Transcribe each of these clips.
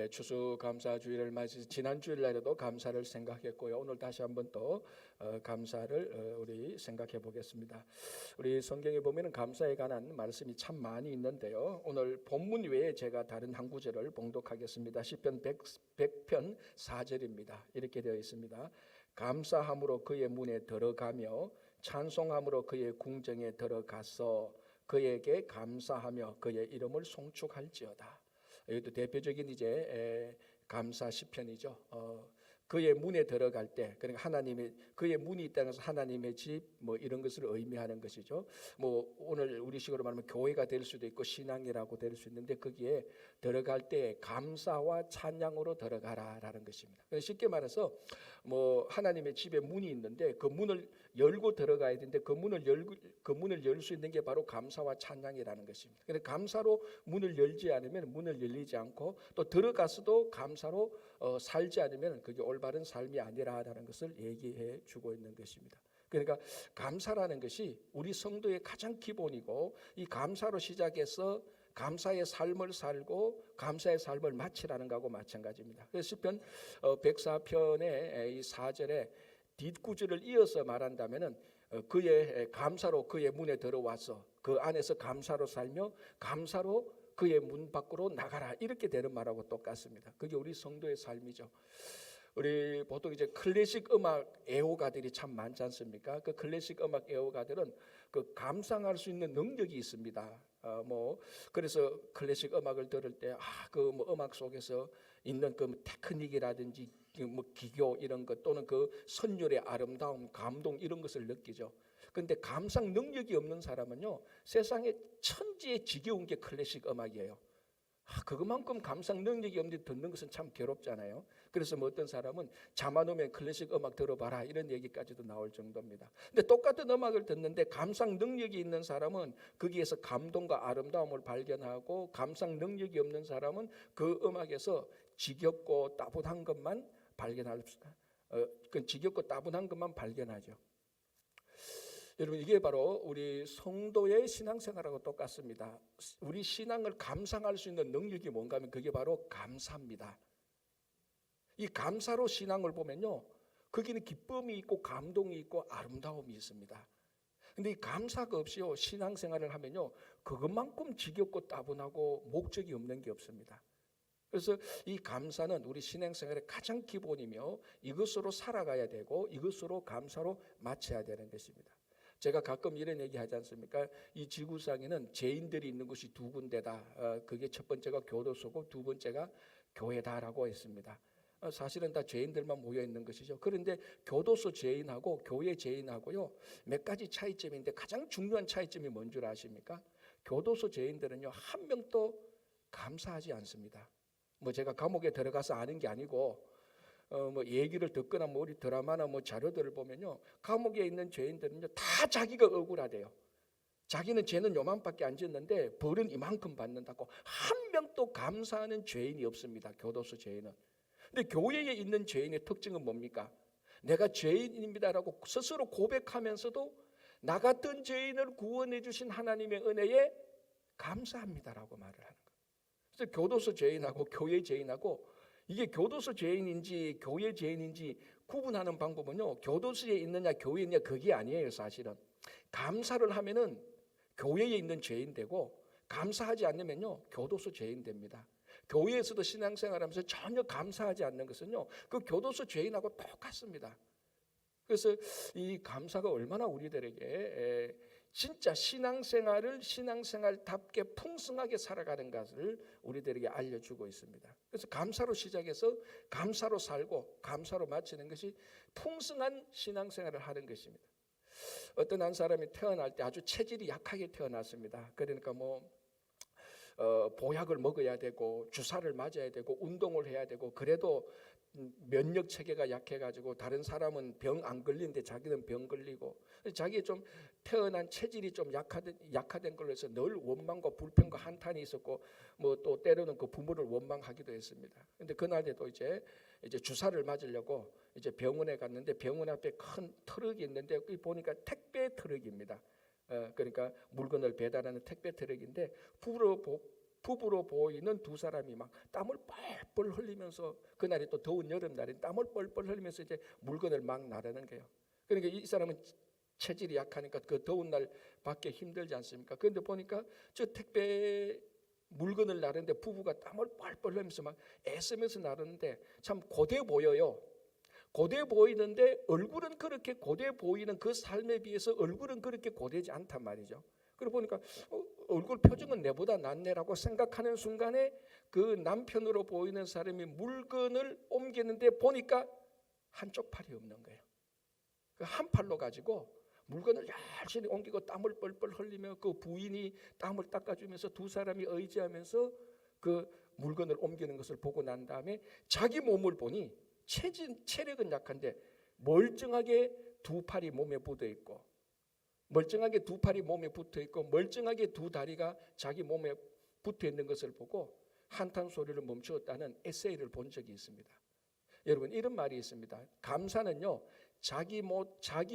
추수감사주일을 맞이해서 지난 주일날에도 감사를 생각했고요. 오늘 다시 한번 또 감사를 우리 생각해 보겠습니다. 우리 성경에 보면은 감사에 관한 말씀이 참 많이 있는데요. 오늘 본문 외에 제가 다른 한 구절을 봉독하겠습니다. 시편 100편 4절입니다. 이렇게 되어 있습니다. 감사함으로 그의 문에 들어가며 찬송함으로 그의 궁정에 들어가서 그에게 감사하며 그의 이름을 송축할지어다. 이것도 대표적인 이제 감사 시편이죠. 그의 문에 들어갈 때, 그러니까 하나님의 그의 문이 있다는 것은 하나님의 집 뭐 이런 것을 의미하는 것이죠. 뭐 오늘 우리식으로 말하면 교회가 될 수도 있고 신앙이라고 될 수 있는데 거기에 들어갈 때 감사와 찬양으로 들어가라라는 것입니다. 쉽게 말해서 뭐 하나님의 집에 문이 있는데 그 문을 열고 들어가야 되는데 그 문을 열 수 있는 게 바로 감사와 찬양이라는 것입니다. 그런데 감사로 문을 열지 않으면 문을 열리지 않고 또 들어가서도 감사로 살지 않으면 그게 올바른 삶이 아니라라는 것을 얘기해 주고 있는 것입니다. 그러니까 감사라는 것이 우리 성도의 가장 기본이고 이 감사로 시작해서 감사의 삶을 살고 감사의 삶을 마치라는 것하고 마찬가지입니다. 그래서 시편 104편의 이 4절에 뒷구절을 이어서 말한다면은 그의 감사로 그의 문에 들어와서 그 안에서 감사로 살며 감사로 그의 문 밖으로 나가라 이렇게 되는 말하고 똑같습니다. 그게 우리 성도의 삶이죠. 우리 보통 이제 클래식 음악 애호가들이 참 많지 않습니까? 그 클래식 음악 애호가들은 그 감상할 수 있는 능력이 있습니다. 그래서 클래식 음악을 들을 때 그 뭐 음악 속에서 있는 그 테크닉이라든지 뭐 기교 이런 것 또는 그 선율의 아름다움, 감동 이런 것을 느끼죠. 그런데 감상 능력이 없는 사람은요 세상에 천지에 지겨운 게 클래식 음악이에요. 그것만큼 감상 능력이 없는데 듣는 것은 참 괴롭잖아요. 그래서 뭐 어떤 사람은 잠안 오면 클래식 음악 들어봐라 이런 얘기까지도 나올 정도입니다. 근데 똑같은 음악을 듣는데 감상 능력이 있는 사람은 거기에서 감동과 아름다움을 발견하고 감상 능력이 없는 사람은 그 음악에서 지겹고 따분한 것만 지겹고 따분한 것만 발견하죠. 여러분 이게 바로 우리 성도의 신앙생활하고 똑같습니다. 우리 신앙을 감상할 수 있는 능력이 뭔가 하면 그게 바로 감사입니다. 이 감사로 신앙을 보면요 거기는 기쁨이 있고 감동이 있고 아름다움이 있습니다. 근데 이 감사가 없이요 신앙생활을 하면요 그것만큼 지겹고 따분하고 목적이 없는 게 없습니다. 그래서 이 감사는 우리 신앙생활의 가장 기본이며 이것으로 살아가야 되고 이것으로 감사로 마쳐야 되는 것입니다. 제가 가끔 이런 얘기 하지 않습니까? 이 지구상에는 죄인들이 있는 곳이 두 군데다. 그게 첫 번째가 교도소고 두 번째가 교회다라고 했습니다. 사실은 다 죄인들만 모여 있는 것이죠. 그런데 교도소 죄인하고 교회 죄인하고요 몇 가지 차이점인데 가장 중요한 차이점이 뭔 줄 아십니까? 교도소 죄인들은요 한 명도 감사하지 않습니다. 뭐 제가 감옥에 들어가서 아는 게 아니고 뭐 얘기를 듣거나 뭐 우리 드라마나 뭐 자료들을 보면요 감옥에 있는 죄인들은요 다 자기가 억울하대요. 자기는 죄는 요만밖에 안 짓는데 벌은 이만큼 받는다고 한 명도 감사하는 죄인이 없습니다. 교도소 죄인은. 근데 교회에 있는 죄인의 특징은 뭡니까? 내가 죄인입니다라고 스스로 고백하면서도 나 같은 죄인을 구원해 주신 하나님의 은혜에 감사합니다라고 말을 하는 거예요. 그래서 교도소 죄인하고 교회 죄인하고 이게 교도소 죄인인지 교회 죄인인지 구분하는 방법은요 교도소에 있느냐 교회에 있느냐 그게 아니에요. 사실은 감사를 하면은 교회에 있는 죄인 되고 감사하지 않으면요 교도소 죄인 됩니다. 교회에서도 신앙생활하면서 전혀 감사하지 않는 것은요 그 교도소 죄인하고 똑같습니다. 그래서 이 감사가 얼마나 우리들에게 진짜 신앙생활을 신앙생활답게 풍성하게 살아가는 것을 우리들에게 알려주고 있습니다. 그래서 감사로 시작해서 감사로 살고 감사로 마치는 것이 풍성한 신앙생활을 하는 것입니다. 어떤 한 사람이 태어날 때 아주 체질이 약하게 태어났습니다. 그러니까 보약을 먹어야 되고 주사를 맞아야 되고 운동을 해야 되고 그래도 면역 체계가 약해가지고 다른 사람은 병 안 걸리는데 자기는 병 걸리고 자기 좀 태어난 체질이 좀 약화된 걸로 해서 늘 원망과 불평과 한탄이 있었고 뭐 또 때로는 그 부모를 원망하기도 했습니다. 근데 그날에도 이제 주사를 맞으려고 이제 병원에 갔는데 병원 앞에 큰 트럭이 있는데 보니까 택배 트럭입니다. 그러니까 물건을 배달하는 택배 트럭인데 부부로 보이는 두 사람이 막 땀을 뻘뻘 흘리면서, 그날이 또 더운 여름날에 땀을 뻘뻘 흘리면서 이제 물건을 막 나르는 거예요. 그러니까 이 사람은 체질이 약하니까 그 더운 날 밖에 힘들지 않습니까? 그런데 보니까 저 택배 물건을 나르는데 부부가 땀을 뻘뻘 흘리면서 막 애쓰면서 나르는데 참 고돼 보여요. 고돼 보이는데 얼굴은 그렇게 고돼 보이는 그 삶에 비해서 얼굴은 그렇게 고되지 않단 말이죠. 그러고 보니까 얼굴 표정은 내보다 낫네라고 생각하는 순간에 그 남편으로 보이는 사람이 물건을 옮기는데 보니까 한쪽 팔이 없는 거예요. 한 팔로 가지고 물건을 열심히 옮기고 땀을 뻘뻘 흘리며 그 부인이 땀을 닦아주면서 두 사람이 의지하면서 그 물건을 옮기는 것을 보고 난 다음에 자기 몸을 보니 체력은 약한데 멀쩡하게 두 팔이 몸에 붙어 있고, 멀쩡하게 두 팔이 몸에 붙어 있고, 멀쩡하게 두 다리가 자기 몸에 붙어 있는 것을 보고 한탄 소리를 멈추었다는 에세이를 본 적이 있습니다. 여러분, 이런 말이 있습니다. 감사는요, 자기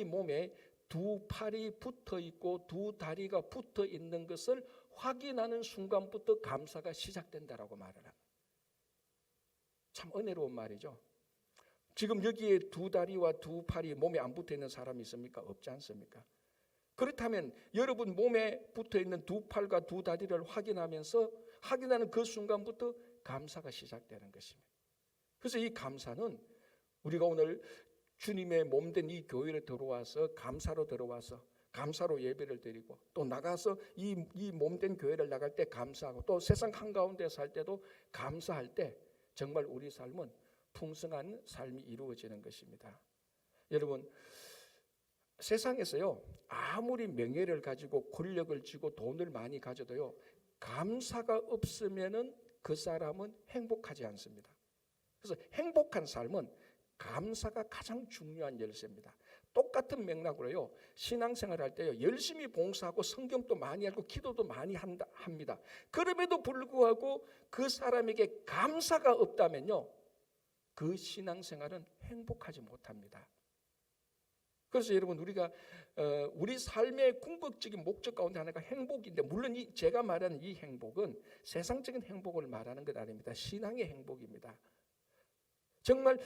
몸에 두 팔이 붙어 있고 두 다리가 붙어 있는 것을 확인하는 순간부터 감사가 시작된다라고 말을 합니다. 참 은혜로운 말이죠. 지금 여기에 두 다리와 두 팔이 몸에 안 붙어 있는 사람이 있습니까? 없지 않습니까? 그렇다면 여러분 몸에 붙어 있는 두 팔과 두 다리를 확인하는 그 순간부터 감사가 시작되는 것입니다. 그래서 이 감사는 우리가 오늘 주님의 몸된 이 교회에 들어와서 감사로 예배를 드리고, 또 나가서 이 몸된 교회를 나갈 때 감사하고, 또 세상 한가운데 살 때도 감사할 때 정말 우리 삶은 풍성한 삶이 이루어지는 것입니다. 여러분, 세상에서요, 아무리 명예를 가지고 권력을 쥐고 돈을 많이 가져도요, 감사가 없으면은 그 사람은 행복하지 않습니다. 그래서 행복한 삶은 감사가 가장 중요한 열쇠입니다. 똑같은 맥락으로요, 신앙생활 할 때요, 열심히 봉사하고 성경도 많이 알고 기도도 많이 합니다. 그럼에도 불구하고 그 사람에게 감사가 없다면요, 그 신앙생활은 행복하지 못합니다. 그래서 여러분, 우리가 우리 삶의 궁극적인 목적 가운데 하나가 행복인데, 물론 제가 말하는 이 행복은 세상적인 행복을 말하는 것 아닙니다. 신앙의 행복입니다. 정말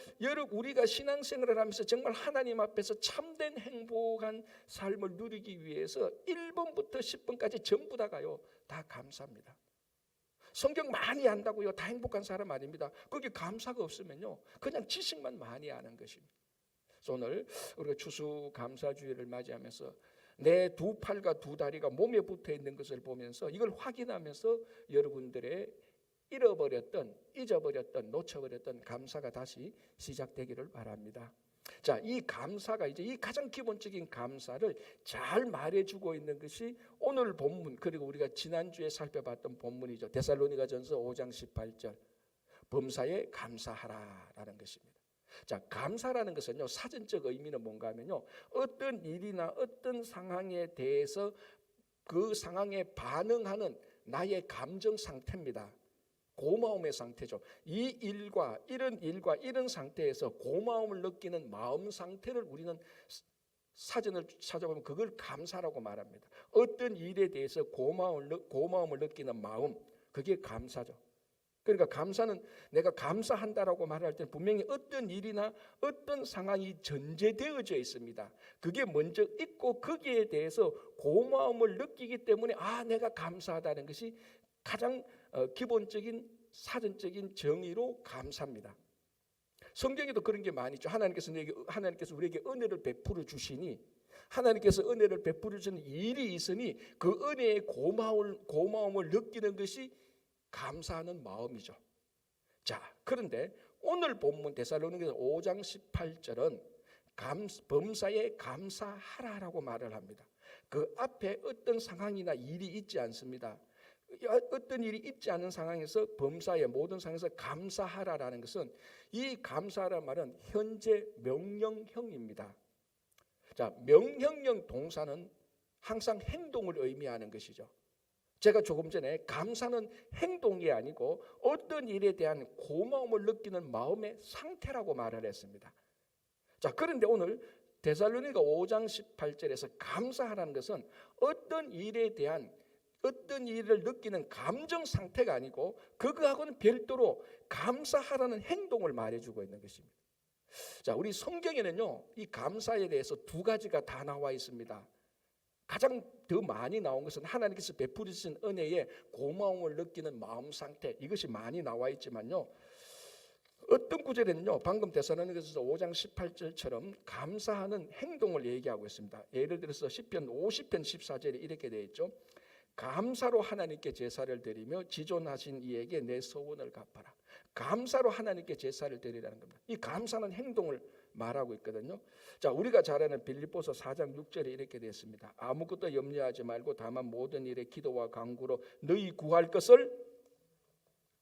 우리가 신앙생활을 하면서 정말 하나님 앞에서 참된 행복한 삶을 누리기 위해서 1번부터 10번까지 전부 다가요, 다 감사합니다. 성경 많이 안다고요 다 행복한 사람 아닙니다. 거기 감사가 없으면요, 그냥 지식만 많이 아는 것입니다. 그래서 오늘 우리가 추수감사주일을 맞이하면서 내 두 팔과 두 다리가 몸에 붙어 있는 것을 보면서 이걸 확인하면서 여러분들의 잊어버렸던, 놓쳐버렸던 감사가 다시 시작되기를 바랍니다. 자, 이 감사가 이제 이 가장 기본적인 감사를 잘 말해주고 있는 것이 오늘 본문, 그리고 우리가 지난주에 살펴봤던 본문이죠. 데살로니가전서 5장 18절, 범사에 감사하라라는 것입니다. 자, 감사라는 것은요, 사전적 의미는 뭔가 하면요, 어떤 일이나 어떤 상황에 대해서 그 상황에 반응하는 나의 감정 상태입니다. 고마움의 상태죠. 이런 일과 이런 상태에서 고마움을 느끼는 마음 상태를 우리는 사전을 찾아보면 그걸 감사라고 말합니다. 어떤 일에 대해서 고마움을 느끼는 마음, 그게 감사죠. 그러니까 감사는 내가 감사한다라고 말할 때는 분명히 어떤 일이나 어떤 상황이 전제되어져 있습니다. 그게 먼저 있고 거기에 대해서 고마움을 느끼기 때문에 내가 감사하다는 것이 가장 기본적인 사전적인 정의로 감사합니다. 성경에도 그런 게 많이 있죠. 하나님께서 우리에게 은혜를 베풀어 주시니, 하나님께서 은혜를 베풀어 주는 일이 있으니 그 은혜의 고마움을 느끼는 것이 감사하는 마음이죠. 자, 그런데 오늘 본문 데살로니가서 5장 18절은 범사에 감사하라라고 말을 합니다. 그 앞에 어떤 상황이나 일이 있지 않습니다. 어떤 일이 있지 않은 상황에서 범사의 모든 상황에서 감사하라라는 것은, 이 감사라는 말은 현재 명령형입니다. 자, 명령형 동사는 항상 행동을 의미하는 것이죠. 제가 조금 전에 감사는 행동이 아니고 어떤 일에 대한 고마움을 느끼는 마음의 상태라고 말을 했습니다. 자, 그런데 오늘 데살로니가 5장 18절에서 감사하라는 것은 어떤 일에 대한 어떤 일을 느끼는 감정 상태가 아니고 그거하고는 별도로 감사하라는 행동을 말해주고 있는 것입니다. 자, 우리 성경에는요, 이 감사에 대해서 두 가지가 다 나와 있습니다. 가장 더 많이 나온 것은 하나님께서 베풀으신 은혜에 고마움을 느끼는 마음 상태, 이것이 많이 나와 있지만요, 어떤 구절에는요, 방금 데살로니가서 5장 18절처럼 감사하는 행동을 얘기하고 있습니다. 예를 들어서 시편 50편 14절에 이렇게 되어 있죠. 감사로 하나님께 제사를 드리며 지존하신 이에게 내 소원을 갚아라. 감사로 하나님께 제사를 드리라는 겁니다. 이 감사는 행동을 말하고 있거든요. 자, 우리가 잘 아는 빌립보서 4장 6절에 이렇게 되어 있습니다. 아무것도 염려하지 말고 다만 모든 일에 기도와 간구로 너희 구할 것을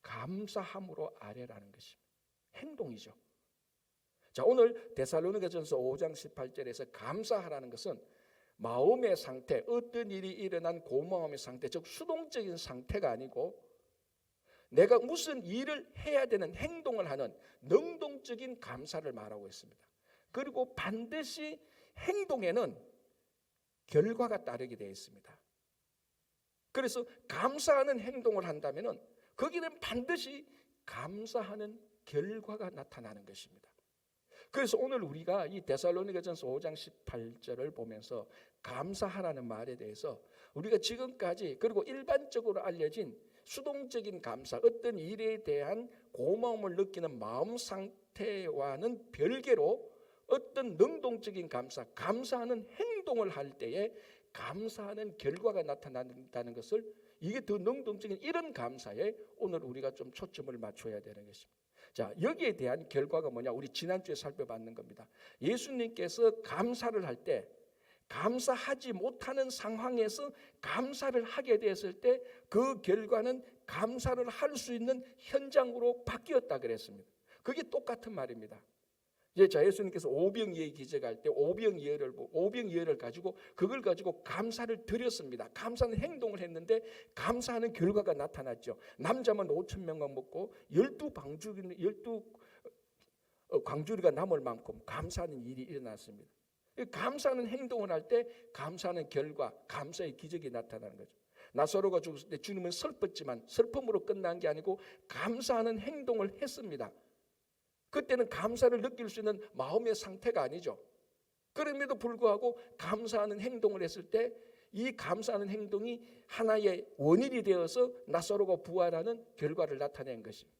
감사함으로 아뢰라는 것입니다. 행동이죠. 자, 오늘 데살로니가전서 5장 18절에서 감사하라는 것은 마음의 상태, 어떤 일이 일어난 고마움의 상태, 즉 수동적인 상태가 아니고 내가 무슨 일을 해야 되는 행동을 하는 능동적인 감사를 말하고 있습니다. 그리고 반드시 행동에는 결과가 따르게 되어 있습니다. 그래서 감사하는 행동을 한다면 거기는 반드시 감사하는 결과가 나타나는 것입니다. 그래서 오늘 우리가 이 데살로니가전서 5장 18절을 보면서 감사하라는 말에 대해서 우리가 지금까지 그리고 일반적으로 알려진 수동적인 감사, 어떤 일에 대한 고마움을 느끼는 마음 상태와는 별개로 어떤 능동적인 감사, 감사하는 행동을 할 때에 감사하는 결과가 나타난다는 것을, 이게 더 능동적인 이런 감사에 오늘 우리가 좀 초점을 맞춰야 되는 것입니다. 자, 여기에 대한 결과가 뭐냐? 우리 지난주에 살펴봤는 겁니다. 예수님께서 감사를 할 때, 감사하지 못하는 상황에서 감사를 하게 됐을 때 그 결과는 감사를 할 수 있는 현장으로 바뀌었다 그랬습니다. 그게 똑같은 말입니다. 자, 예수님께서 오병이어 기적할 때 오병이어를 가지고 그걸 가지고 감사를 드렸습니다. 감사는 행동을 했는데 감사하는 결과가 나타났죠. 남자만 5,000명만 먹고 12광주리가 남을 만큼 감사하는 일이 일어났습니다. 감사하는 행동을 할 때 감사하는 결과, 감사의 기적이 나타나는 거죠. 나사로가 죽었을 때 주님은 슬펐지만 슬픔으로 끝난 게 아니고 감사하는 행동을 했습니다. 그때는 감사를 느낄 수 있는 마음의 상태가 아니죠. 그럼에도 불구하고 감사하는 행동을 했을 때 이 감사하는 행동이 하나의 원인이 되어서 나사로가 부활하는 결과를 나타낸 것입니다.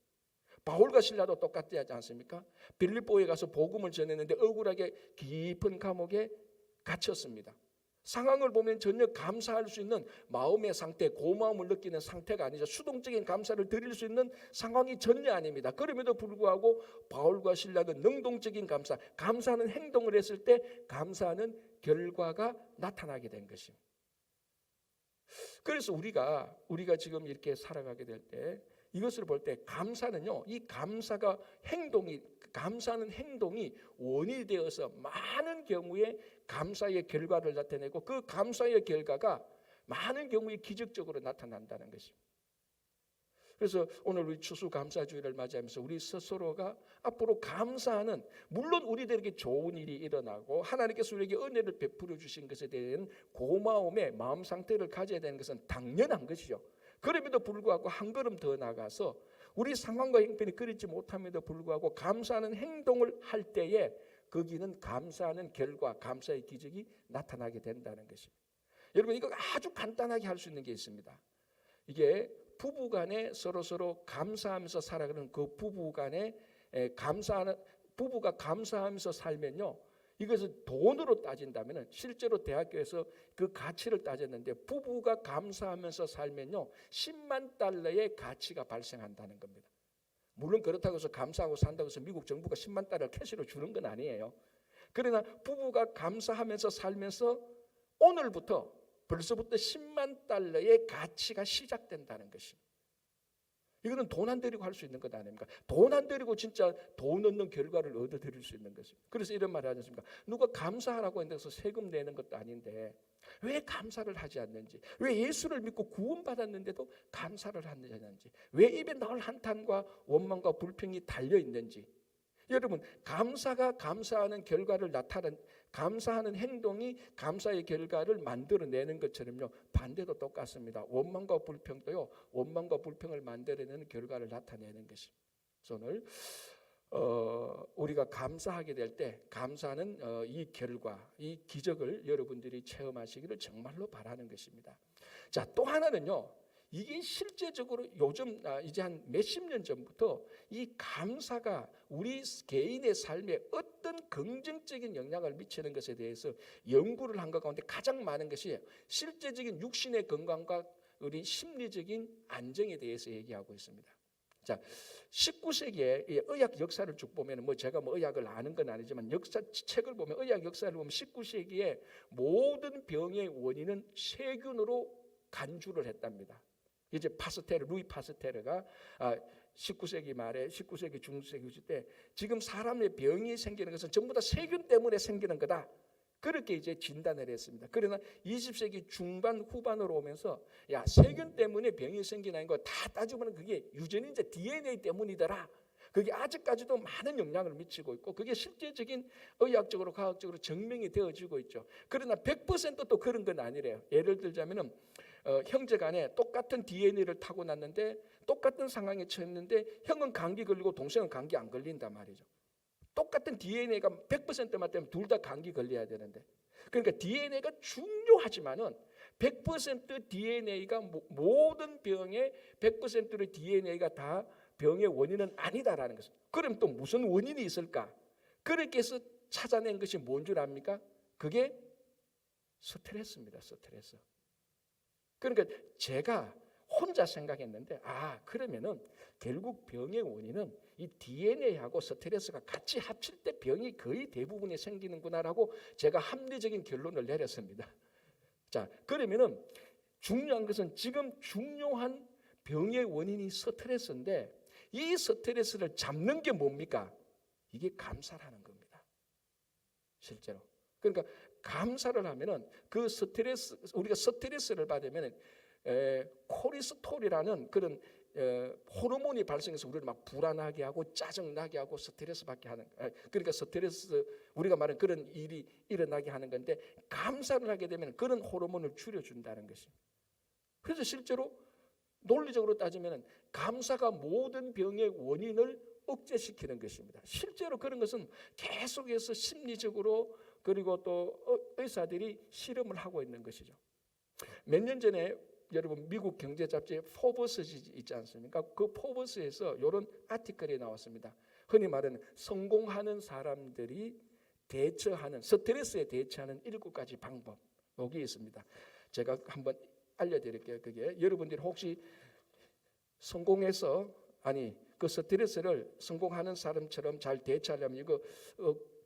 바울과 실라도 똑같지 않습니까? 빌립보에 가서 복음을 전했는데 억울하게 깊은 감옥에 갇혔습니다. 상황을 보면 전혀 감사할 수 있는 마음의 상태, 고마움을 느끼는 상태가 아니죠. 수동적인 감사를 드릴 수 있는 상황이 전혀 아닙니다. 그럼에도 불구하고 바울과 실라는 능동적인 감사, 감사하는 행동을 했을 때 감사하는 결과가 나타나게 된 것입니다. 그래서 우리가 지금 이렇게 살아가게 될 때 이것을 볼 때 감사는요, 이 감사하는 행동이 원인이 되어서 많은 경우에 감사의 결과를 나타내고 그 감사의 결과가 많은 경우에 기적적으로 나타난다는 것입니다. 그래서 오늘 우리 추수감사주일을 맞이하면서 우리 스스로가 앞으로 감사하는, 물론 우리들에게 좋은 일이 일어나고 하나님께서 우리에게 은혜를 베풀어 주신 것에 대한 고마움의 마음 상태를 가져야 되는 것은 당연한 것이죠. 그럼에도 불구하고 한 걸음 더 나가서 우리 상황과 형편이 그렇지 못함에도 불구하고 감사하는 행동을 할 때에 거기는 감사하는 결과, 감사의 기적이 나타나게 된다는 것입니다. 여러분, 이거 아주 간단하게 할 수 있는 게 있습니다. 이게 부부간에 서로 감사하면서 살아가는 그 부부간에 부부가 감사하면서 살면요, 이것을 돈으로 따진다면 실제로 대학교에서 그 가치를 따졌는데 부부가 감사하면서 살면요 10만 달러의 가치가 발생한다는 겁니다. 물론 그렇다고 해서 감사하고 산다고 해서 미국 정부가 10만 달러를 캐시로 주는 건 아니에요. 그러나 부부가 감사하면서 살면서 오늘부터 벌써부터 10만 달러의 가치가 시작된다는 것입니다. 이거는 돈 안 들이고 할 수 있는 것 아닙니까? 돈 안 들이고 진짜 돈 얻는 결과를 얻어드릴 수 있는 것입니다. 그래서 이런 말을 하지 않습니까? 누가 감사하라고 한다고 해서 세금 내는 것도 아닌데 왜 감사를 하지 않는지, 왜 예수를 믿고 구원받았는데도 감사를 하지 않는지, 왜 입에 늘 한탄과 원망과 불평이 달려있는지, 여러분, 감사가 감사하는 결과를 감사하는 행동이 감사의 결과를 만들어내는 것처럼요, 반대도 똑같습니다. 원망과 불평도요, 원망과 불평을 만들어내는 결과를 나타내는 것입니다. 그래서 오늘 우리가 감사하게 될 때 감사는 이 결과, 이 기적을 여러분들이 체험하시기를 정말로 바라는 것입니다. 자, 또 하나는요, 이게 실제적으로 요즘 이제 한 몇십 년 전부터 이 감사가 우리 개인의 삶에 어떤 긍정적인 영향을 미치는 것에 대해서 연구를 한 것 가운데 가장 많은 것이 실제적인 육신의 건강과 우리 심리적인 안정에 대해서 얘기하고 있습니다. 자, 19세기의 의학 역사를 쭉 보면 제가 의학을 아는 건 아니지만 역사 책을 보면 의학 역사를 보면 19세기에 모든 병의 원인은 세균으로 간주를 했답니다. 이제 루이 파스테르가 19세기 말에 19세기 중세기 때 지금 사람의 병이 생기는 것은 전부 다 세균 때문에 생기는 거다. 그렇게 이제 진단을 했습니다. 그러나 20세기 중반 후반으로 오면서 세균 때문에 병이 생기는 거 다 따지면 그게 유전인자 DNA 때문이더라. 그게 아직까지도 많은 영향을 미치고 있고 그게 실제적인 의학적으로 과학적으로 증명이 되어지고 있죠. 그러나 100%또 그런 건 아니래요. 예를 들자면은 형제간에 똑같은 DNA를 타고났는데 똑같은 상황에 처했는데 형은 감기 걸리고 동생은 감기 안 걸린단 말이죠. 똑같은 DNA가 100% 맞다면 둘 다 감기 걸려야 되는데, 그러니까 DNA가 중요하지만은 100% DNA가 모든 병의 100%의 DNA가 다 병의 원인은 아니다라는 것입니다. 그럼 또 무슨 원인이 있을까? 그렇게 해서 찾아낸 것이 뭔 줄 압니까? 그게 스트레스입니다. 스트레스. 그러니까 제가 혼자 생각했는데 그러면은 결국 병의 원인은 이 DNA하고 스트레스가 같이 합칠 때 병이 거의 대부분이 생기는구나라고 제가 합리적인 결론을 내렸습니다. 자, 그러면은 중요한 것은 지금 중요한 병의 원인이 스트레스인데 이 스트레스를 잡는 게 뭡니까? 이게 감사라는 겁니다. 실제로. 그러니까 감사를 하면은 그 스트레스, 우리가 스트레스를 받으면 코르티솔이라는 그런 호르몬이 발생해서 우리를 막 불안하게 하고 짜증나게 하고 스트레스 받게 하는, 그러니까 스트레스, 우리가 말하는 그런 일이 일어나게 하는 건데 감사를 하게 되면 그런 호르몬을 줄여준다는 것입니다. 그래서 실제로 논리적으로 따지면 감사가 모든 병의 원인을 억제시키는 것입니다. 실제로 그런 것은 계속해서 심리적으로 그리고 또 의사들이 실험을 하고 있는 것이죠. 몇 년 전에 여러분 미국 경제 잡지 포브스 있지 않습니까? 그 포브스에서 이런 아티클이 나왔습니다. 흔히 말하는 성공하는 사람들이 대처하는 스트레스에 대처하는 7가지 방법, 여기 있습니다. 제가 한번 알려드릴게요. 그게 여러분들이 혹시 성공해서 그 스트레스를 성공하는 사람처럼 잘 대처하려면 이거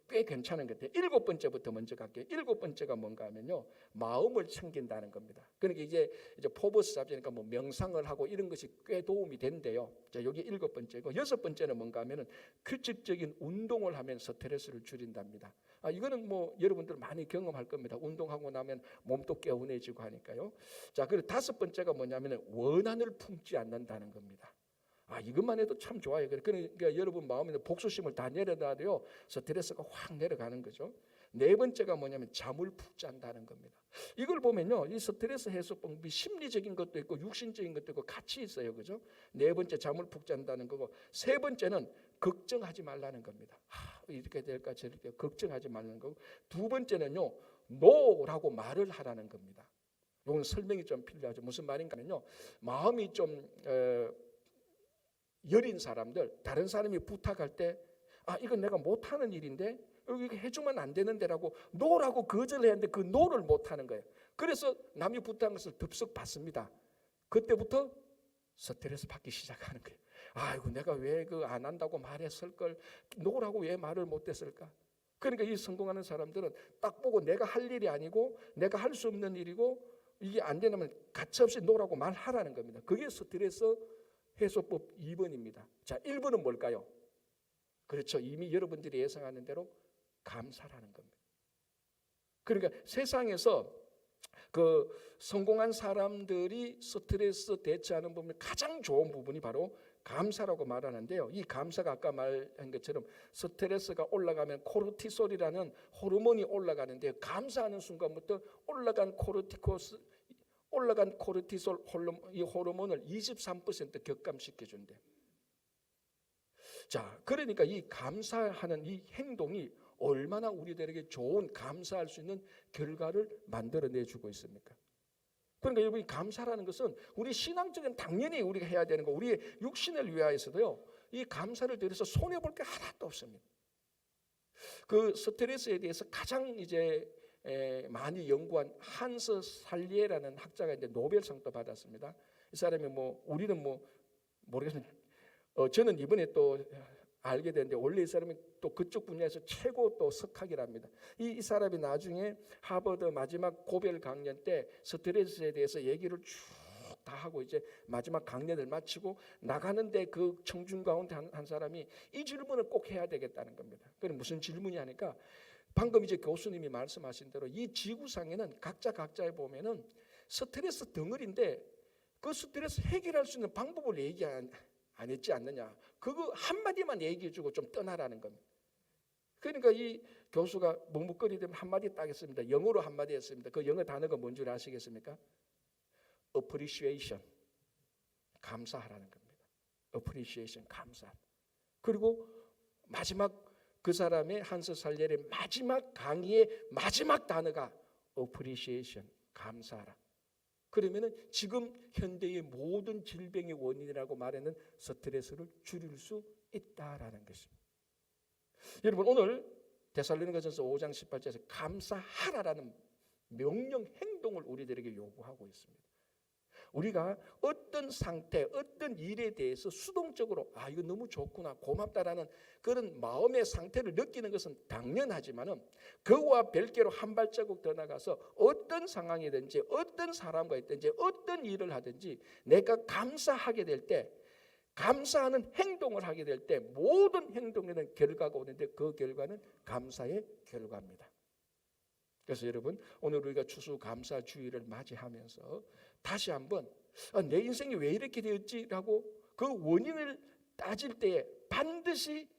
꽤 괜찮은 것 같아요. 7번째부터 먼저 갈게요. 7번째가 뭔가 하면요, 마음을 챙긴다는 겁니다. 그러니까 이제 포브스 잡지니까 명상을 하고 이런 것이 꽤 도움이 된대요. 자, 여기 7번째고 6번째는 뭔가 하면은 규칙적인 운동을 하면 스트레스를 줄인답니다. 이거는 여러분들 많이 경험할 겁니다. 운동하고 나면 몸도 개운해지고 하니까요. 자, 그리고 5번째가 뭐냐면은 원한을 품지 않는다는 겁니다. 이것만 해도 참 좋아요. 그러니까 여러분 마음에 복수심을 다 내려놔도요, 스트레스가 확 내려가는 거죠. 4번째가 뭐냐면 잠을 푹 잔다는 겁니다. 이걸 보면요, 이 스트레스 해소법이 심리적인 것도 있고 육신적인 것도 있고 같이 있어요, 그죠? 4번째 잠을 푹 잔다는 거고, 3번째는 걱정하지 말라는 겁니다. 이렇게 될까 저렇게 걱정하지 말라는 거고, 2번째는요, 노라고 말을 하라는 겁니다. 이건 설명이 좀 필요하죠. 무슨 말인가면요, 마음이 좀 여린 사람들, 다른 사람이 부탁할 때 이건 내가 못하는 일인데 이거 해주면 안 되는데라고 노라고 거절을 했는데 그 노를 못하는 거예요. 그래서 남이 부탁한 것을 덥석 받습니다. 그때부터 스트레스 받기 시작하는 거예요. 아이고 내가 왜 안 한다고 말했을 걸, 노라고 왜 말을 못했을까. 그러니까 이 성공하는 사람들은 딱 보고 내가 할 일이 아니고 내가 할 수 없는 일이고 이게 안 되면 가차없이 노라고 말하라는 겁니다. 그게 스트레스 해소법 2번입니다. 자, 1번은 뭘까요? 그렇죠. 이미 여러분들이 예상하는 대로 감사라는 겁니다. 그러니까 세상에서 성공한 사람들이 스트레스 대처하는 부분이 가장 좋은 부분이 바로 감사라고 말하는데요. 이 감사가 아까 말한 것처럼 스트레스가 올라가면 코르티솔이라는 호르몬이 올라가는데, 감사하는 순간부터 올라간 코르티솔 이 호르몬을 23% 격감시켜 준대. 자, 그러니까 이 감사하는 이 행동이 얼마나 우리들에게 좋은, 감사할 수 있는 결과를 만들어내 주고 있습니까? 그러니까 여러분, 감사라는 것은 우리 신앙적인 당연히 우리가 해야 되는 거, 우리의 육신을 위하여서도요, 이 감사를 들여서 손해 볼 게 하나도 없습니다. 그 스트레스에 대해서 가장 이제 많이 연구한 한스 살리에라는 학자가 이제 노벨상도 받았습니다. 이 사람이 뭐 우리는 뭐 모르겠습니다. 저는 이번에 또 알게 됐는데, 원래 이 사람이 또 그쪽 분야에서 최고 또 석학이랍니다. 이 사람이 나중에 하버드 마지막 고별 강연 때 스트레스에 대해서 얘기를 쭉 다 하고 이제 마지막 강연을 마치고 나가는데, 그 청중 가운데 한 사람이 이 질문을 꼭 해야 되겠다는 겁니다. 그럼 무슨 질문이 하니까, 방금 이제 교수님이 말씀하신 대로 이 지구상에는 각자에 보면은 스트레스 덩어리인데, 그 스트레스 해결할 수 있는 방법을 얘기 안 했지 않느냐, 그거 한마디만 얘기해주고 좀 떠나라는 겁니다. 그러니까 이 교수가 묵묵거리더니 한마디 딱 했습니다. 영어로 한마디 했습니다. 그 영어 단어가 뭔 줄 아시겠습니까? appreciation, 감사하라는 겁니다. appreciation, 감사. 그리고 마지막 그 사람의 한스 살리엘의 마지막 강의의 마지막 단어가 appreciation, 감사하라. 그러면은 지금 현대의 모든 질병의 원인이라고 말하는 스트레스를 줄일 수 있다라는 것입니다. 여러분, 오늘 데살로니가전서 5장 18절에서 감사하라라는 명령 행동을 우리들에게 요구하고 있습니다. 우리가 어떤 상태, 어떤 일에 대해서 수동적으로 이거 너무 좋구나, 고맙다라는 그런 마음의 상태를 느끼는 것은 당연하지만은, 그와 별개로 한 발자국 더 나가서 어떤 상황이든지 어떤 사람과 있든지 어떤 일을 하든지 내가 감사하게 될 때, 감사하는 행동을 하게 될 때 모든 행동에는 결과가 오는데, 그 결과는 감사의 결과입니다. 그래서 여러분, 오늘 우리가 추수감사주의를 맞이하면서 다시 한번 내 인생이 왜 이렇게 되었지라고 그 원인을 따질 때에 반드시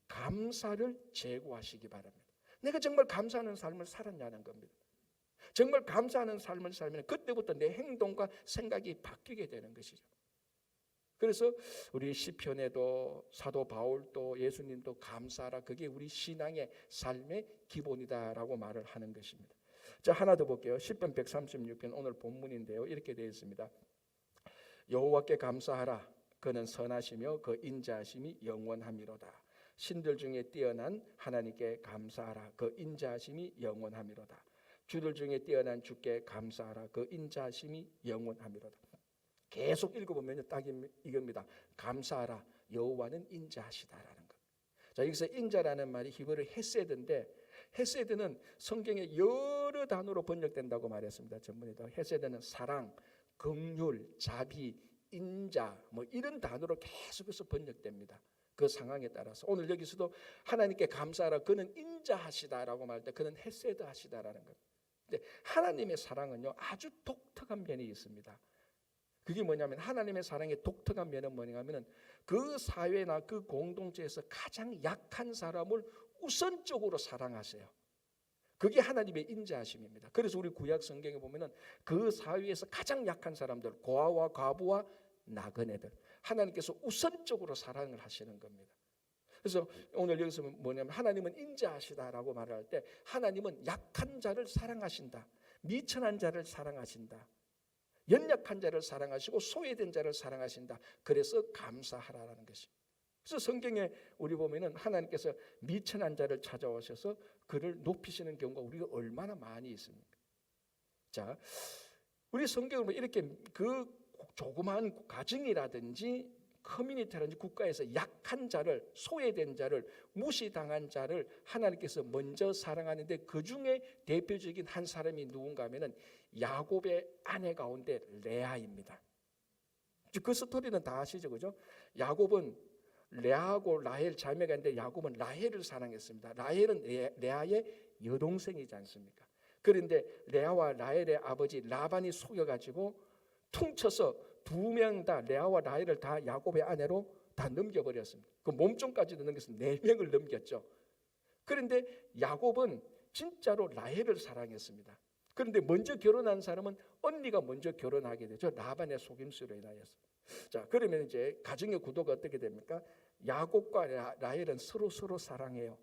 감사를 제고하시기 바랍니다. 내가 정말 감사하는 삶을 살았냐는 겁니다. 정말 감사하는 삶을 살면 그때부터 내 행동과 생각이 바뀌게 되는 것이죠. 그래서 우리 시편에도 사도 바울도 예수님도 감사하라, 그게 우리 신앙의 삶의 기본이다라고 말을 하는 것입니다. 자, 하나 더 볼게요. 시편 136편 오늘 본문인데요, 이렇게 되어 있습니다. 여호와께 감사하라, 그는 선하시며 그 인자하심이 영원함이로다. 신들 중에 뛰어난 하나님께 감사하라, 그 인자하심이 영원함이로다. 주들 중에 뛰어난 주께 감사하라, 그 인자하심이 영원함이로다. 계속 읽어보면 딱 이겁니다. 감사하라, 여호와는 인자하시다라는 것. 자, 여기서 인자라는 말이 히브리 헤세드인데, 헤세드는 성경에 여러 단어로 번역된다고 말했습니다. 전문에도 헤세드는 사랑, 긍휼, 자비, 인자 뭐 이런 단어로 계속해서 번역됩니다. 그 상황에 따라서 오늘 여기서도 하나님께 감사하라, 그는 인자하시다라고 말할 때 그는 헤세드하시다라는 것. 근데 하나님의 사랑은요, 아주 독특한 면이 있습니다. 그게 뭐냐면, 하나님의 사랑의 독특한 면은 뭐냐면, 그 사회나 그 공동체에서 가장 약한 사람을 우선적으로 사랑하세요. 그게 하나님의 인자하심입니다. 그래서 우리 구약 성경에 보면은 그 사회에서 가장 약한 사람들, 고아와 과부와 나그네들, 하나님께서 우선적으로 사랑을 하시는 겁니다. 그래서 오늘 여기서 뭐냐면, 하나님은 인자하시다라고 말할 때 하나님은 약한 자를 사랑하신다, 미천한 자를 사랑하신다, 연약한 자를 사랑하시고 소외된 자를 사랑하신다. 그래서 감사하라는 것입니다. 그래서 성경에 우리 보면은 하나님께서 미천한 자를 찾아오셔서 그를 높이시는 경우가 우리가 얼마나 많이 있습니까? 자, 우리 성경을 이렇게 그 조그마한 가정이라든지 커뮤니티라든지 국가에서 약한 자를, 소외된 자를, 무시당한 자를 하나님께서 먼저 사랑하는데, 그 중에 대표적인 한 사람이 누군가 하면은 야곱의 아내 가운데 레아입니다. 그 스토리는 다 아시죠, 그죠? 야곱은 레아하고 라헬 자매가 있는데, 야곱은 라헬을 사랑했습니다. 라헬은 레아의 여동생이지 않습니까? 그런데 레아와 라헬의 아버지 라반이 속여가지고 퉁쳐서 두 명 다, 레아와 라헬을 다 야곱의 아내로 다 넘겨버렸습니다. 그 몸종까지도 넘겨서 4명을 넘겼죠. 그런데 야곱은 진짜로 라헬을 사랑했습니다. 그런데 먼저 결혼한 사람은 언니가 먼저 결혼하게 되죠. 라반의 속임수로 인하여서. 자, 그러면 이제 가정의 구도가 어떻게 됩니까? 야곱과 라헬은 서로 사랑해요.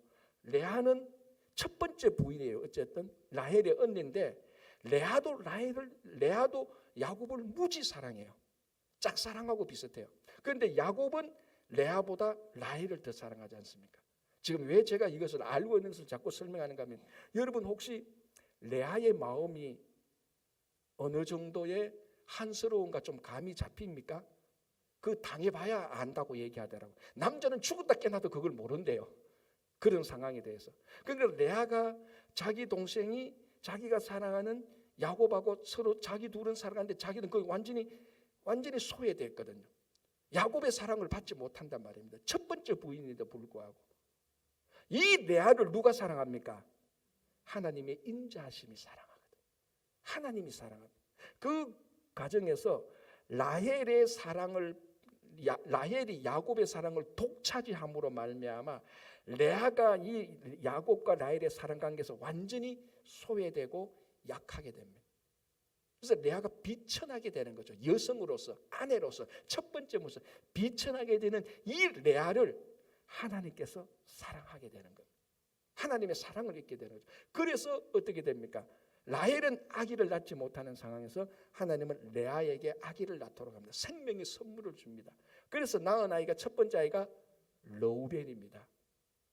레아는 첫 번째 부인이에요. 어쨌든 라헬의 언니인데 레아도 야곱을 무지 사랑해요. 짝사랑하고 비슷해요. 그런데 야곱은 레아보다 라헬을 더 사랑하지 않습니까? 지금 왜 제가 이것을 알고 있는 것을 자꾸 설명하는가 하면, 여러분 혹시 레아의 마음이 어느 정도의 한스러운가 좀 감이 잡힙니까? 그 당해봐야 안다고 얘기하더라고요. 남자는 죽었다 깨나도 그걸 모른대요. 그런 상황에 대해서. 그러니까 레아가 자기 동생이 자기가 사랑하는 야곱하고 서로 자기 둘은 사랑하는데 자기는 그 완전히 소외됐거든요. 야곱의 사랑을 받지 못한단 말입니다. 첫 번째 부인인데도 불구하고. 이 레아를 누가 사랑합니까? 하나님의 인자하심이 사랑하거든. 하나님이 사랑합니다. 그 과정에서 라헬이 야곱의 사랑을 독차지함으로 말미암아 레아가 이 야곱과 라헬의 사랑 관계에서 완전히 소외되고 약하게 됩니다. 그래서 레아가 비천하게 되는 거죠. 여성으로서, 아내로서 첫 번째 모습 비천하게 되는 이 레아를 하나님께서 사랑하게 되는 겁니다. 하나님의 사랑을 잊게 되는 거죠. 그래서 어떻게 됩니까? 라헬은 아기를 낳지 못하는 상황에서 하나님은 레아에게 아기를 낳도록 합니다. 생명의 선물을 줍니다. 그래서 낳은 아이가 첫 번째 아이가 르우벤입니다.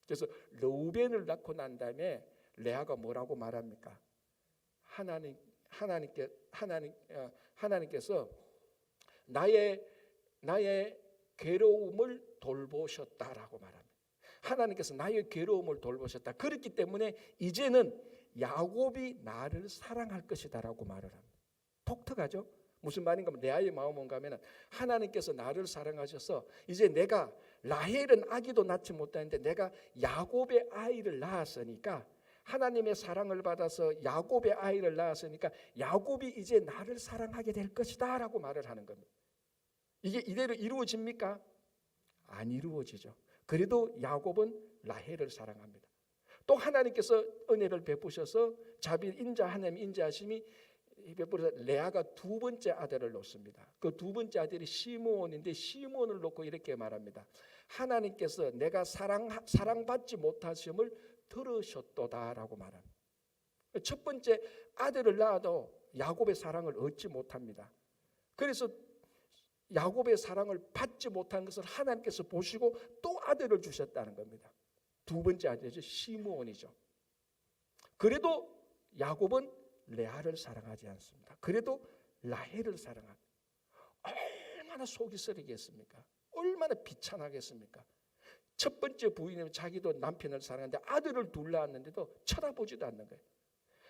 그래서 르우벤을 낳고 난 다음에 레아가 뭐라고 말합니까? 하나님께서 나의 괴로움을 돌보셨다라고 말합니다. 하나님께서 나의 괴로움을 돌보셨다. 그렇기 때문에 이제는 야곱이 나를 사랑할 것이다라고 말을 합니다. 독특하죠? 무슨 말인가 하면 레아의 마음은 뭔가 하면 하나님께서 나를 사랑하셔서 이제 내가 라헬은 아기도 낳지 못하는데 내가 야곱의 아이를 낳았으니까, 하나님의 사랑을 받아서 야곱의 아이를 낳았으니까 야곱이 이제 나를 사랑하게 될 것이다 라고 말을 하는 겁니다. 이게 이대로 이루어집니까? 안 이루어지죠. 그래도 야곱은 라헬을 사랑합니다. 또 하나님께서 은혜를 베푸셔서 하나님 인자하심이 베풀어서 레아가 두 번째 아들을 놓습니다. 그 두 번째 아들이 시므온인데, 시므온을 놓고 이렇게 말합니다. 하나님께서 내가 사랑받지 못하심을 들으셨도다라고 말합니다. 첫 번째 아들을 낳아도 야곱의 사랑을 얻지 못합니다. 그래서 야곱의 사랑을 받지 못한 것을 하나님께서 보시고 또 아들을 주셨다는 겁니다. 두 번째 아들이죠. 시므온이죠. 그래도 야곱은 레아를 사랑하지 않습니다. 그래도 라헬을 사랑합니다. 얼마나 속이 쓰리겠습니까? 얼마나 비참하겠습니까? 첫 번째 부인은 자기도 남편을 사랑하는데 아들을 둘 낳았는데도 쳐다보지도 않는 거예요.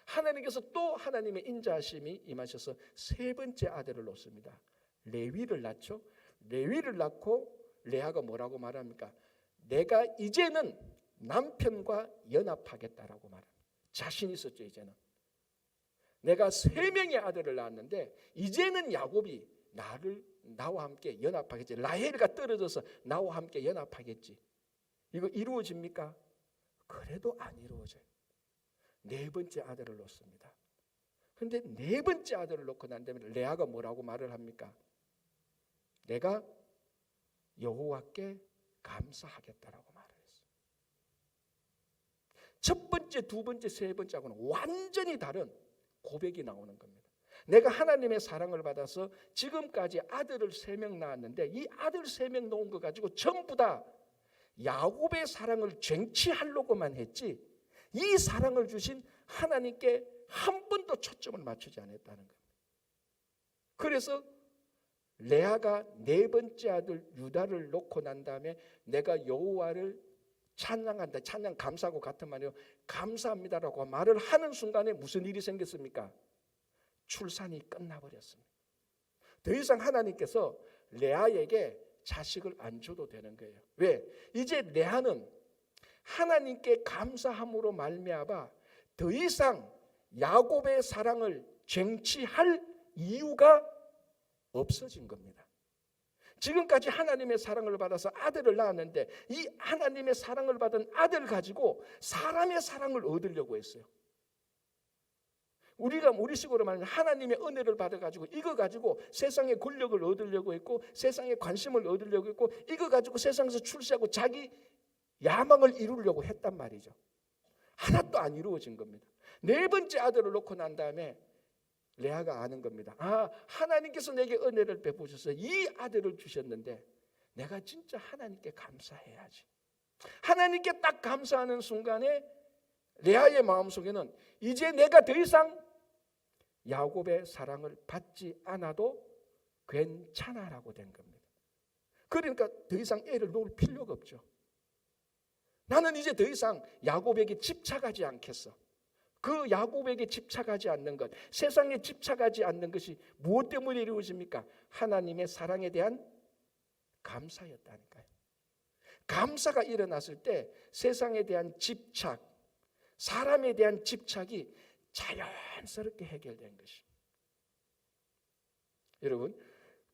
하나님께서 또 하나님의 인자하심이 임하셔서 세 번째 아들을 놓습니다. 레위를 낳죠. 레위를 낳고 레아가 뭐라고 말합니까? 내가 이제는 남편과 연합하겠다라고 말합니다. 자신 있었죠. 이제는 내가 3명의 아들을 낳았는데 이제는 야곱이 나와 함께 연합하겠지. 라헬가 떨어져서 나와 함께 연합하겠지. 이거 이루어집니까? 그래도 안 이루어져요. 네 번째 아들을 놓습니다. 그런데 네 번째 아들을 놓고 난 다음에 레아가 뭐라고 말을 합니까? 내가 여호와께 감사하겠다라고 말을 했어요. 첫 번째, 두 번째, 세 번째하고는 완전히 다른 고백이 나오는 겁니다. 내가 하나님의 사랑을 받아서 지금까지 아들을 3명 낳았는데 이 아들 3명 놓은 거 가지고 전부 다 야곱의 사랑을 쟁취하려고만 했지 이 사랑을 주신 하나님께 한 번도 초점을 맞추지 않았다는 겁니다. 그래서 레아가 네 번째 아들 유다를 놓고 난 다음에 내가 여호와를 찬양한다. 찬양 감사하고 같은 말이요. 감사합니다라고 말을 하는 순간에 무슨 일이 생겼습니까? 출산이 끝나버렸습니다. 더 이상 하나님께서 레아에게 자식을 안 줘도 되는 거예요. 왜? 이제 레아는 하나님께 감사함으로 말미암아 더 이상 야곱의 사랑을 쟁취할 이유가 없어진 겁니다. 지금까지 하나님의 사랑을 받아서 아들을 낳았는데 이 하나님의 사랑을 받은 아들 가지고 사람의 사랑을 얻으려고 했어요. 우리가 우리식으로 말하면 하나님의 은혜를 받아가지고 이거 가지고 세상의 권력을 얻으려고 했고 세상의 관심을 얻으려고 했고 이거 가지고 세상에서 출세하고 자기 야망을 이루려고 했단 말이죠. 하나도 안 이루어진 겁니다. 네 번째 아들을 놓고 난 다음에 레아가 아는 겁니다. 하나님께서 내게 은혜를 베푸셔서 이 아들을 주셨는데 내가 진짜 하나님께 감사해야지. 하나님께 딱 감사하는 순간에 레아의 마음속에는 이제 내가 더 이상 야곱의 사랑을 받지 않아도 괜찮아라고 된 겁니다. 그러니까 더 이상 애를 놓을 필요가 없죠. 나는 이제 더 이상 야곱에게 집착하지 않겠어. 그 야곱에게 집착하지 않는 것, 세상에 집착하지 않는 것이 무엇 때문에 이루어집니까? 하나님의 사랑에 대한 감사였다니까요. 감사가 일어났을 때 세상에 대한 집착, 사람에 대한 집착이 자연스럽게 해결된 것입니다. 여러분,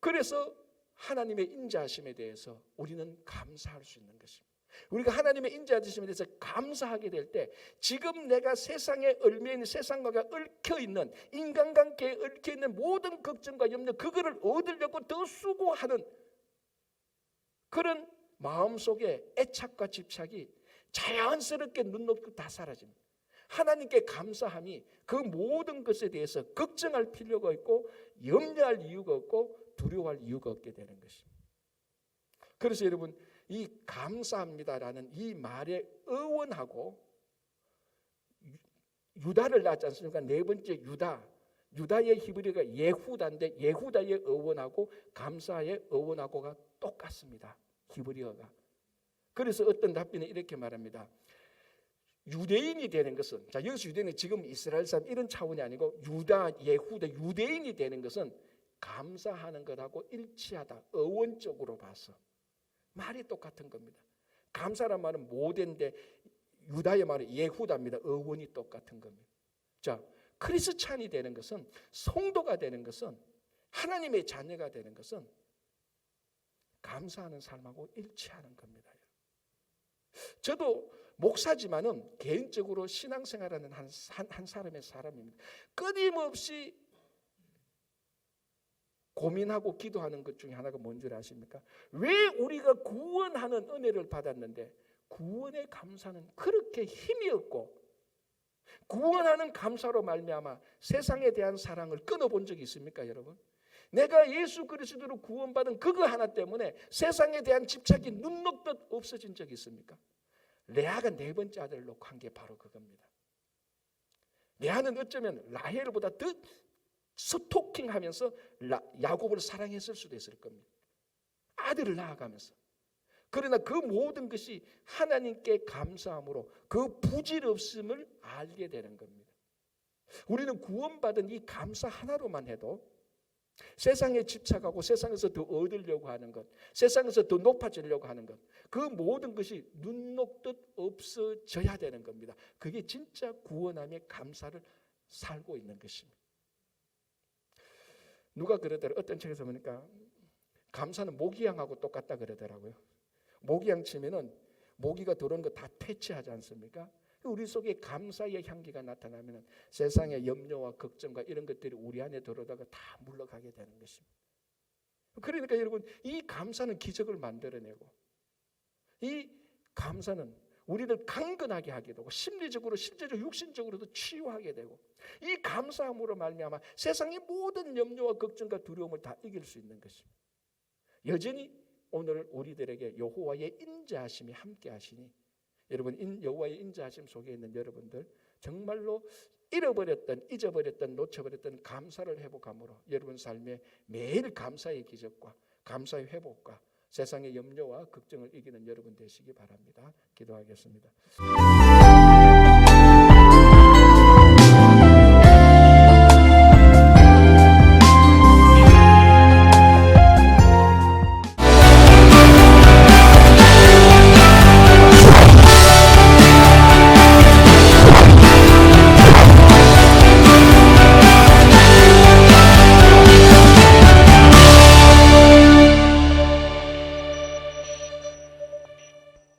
그래서 하나님의 인자하심에 대해서 우리는 감사할 수 있는 것입니다. 우리가 하나님의 인자하심에 대해서 감사하게 될 때 지금 내가 세상에 얽매인 세상과 얽혀있는 인간관계에 얽혀있는 모든 걱정과 염려 그거를 얻으려고 더 수고하는 그런 마음속에 애착과 집착이 자연스럽게 눈 녹고 다 사라집니다. 하나님께 감사함이 그 모든 것에 대해서 걱정할 필요가 있고 염려할 이유가 없고 두려워할 이유가 없게 되는 것입니다. 그래서 여러분 이 감사합니다라는 이 말에 의원하고 유다를 낳지 않습니까? 네 번째 유다의 히브리어가 예후다인데 예후다의 의원하고 감사의 의원하고가 똑같습니다. 히브리어가. 그래서 어떤 답변은 이렇게 말합니다. 유대인이 되는 것은, 자 여기서 유대인은 지금 이스라엘 사람 이런 차원이 아니고 유다, 예후다, 유대인이 되는 것은 감사하는 것하고 일치하다. 어원적으로 봐서 말이 똑같은 겁니다. 감사란 말은 모대인데 유다의 말은 예후다입니다. 어원이 똑같은 겁니다. 자, 크리스찬이 되는 것은, 성도가 되는 것은, 하나님의 자녀가 되는 것은 감사하는 삶하고 일치하는 겁니다. 저도 목사지만은 개인적으로 신앙생활하는 한 사람의 사람입니다. 끊임없이 고민하고 기도하는 것 중에 하나가 뭔지 아십니까? 왜 우리가 구원하는 은혜를 받았는데 구원의 감사는 그렇게 힘이 없고 구원하는 감사로 말미암아 세상에 대한 사랑을 끊어본 적이 있습니까, 여러분? 내가 예수 그리스도로 구원받은 그거 하나 때문에 세상에 대한 집착이 눈 녹듯 없어진 적이 있습니까? 레아가 네 번째 아들을 놓고 한 게 바로 그겁니다. 레아는 어쩌면 라헬보다 더 스토킹하면서 야곱을 사랑했을 수도 있을 겁니다. 아들을 낳아가면서. 그러나 그 모든 것이 하나님께 감사함으로 그 부질없음을 알게 되는 겁니다. 우리는 구원받은 이 감사 하나로만 해도 세상에 집착하고 세상에서 더 얻으려고 하는 것, 세상에서 더 높아지려고 하는 것, 그 모든 것이 눈 녹듯 없어져야 되는 겁니다. 그게 진짜 구원함의 감사를 살고 있는 것입니다. 누가 그러더라고요. 어떤 책에서 보니까 감사는 모기향하고 똑같다 그러더라고요. 모기향 치면은 모기가 들어온 거 다 퇴치하지 않습니까? 우리 속에 감사의 향기가 나타나면 세상의 염려와 걱정과 이런 것들이 우리 안에 들어오다가 다 물러가게 되는 것입니다. 그러니까 여러분 이 감사는 기적을 만들어내고 이 감사는 우리를 강건하게 하게 되고 심리적으로 실제적으로 육신적으로도 치유하게 되고 이 감사함으로 말미암아 세상의 모든 염려와 걱정과 두려움을 다 이길 수 있는 것입니다. 여전히 오늘 우리들에게 여호와의 인자하심이 함께 하시니 여러분 여호와의 인자하심 속에 있는 여러분들 정말로 잊어버렸던 놓쳐버렸던 감사를 회복함으로 여러분 삶에 매일 감사의 기적과 감사의 회복과 세상의 염려와 걱정을 이기는 여러분 되시기 바랍니다. 기도하겠습니다.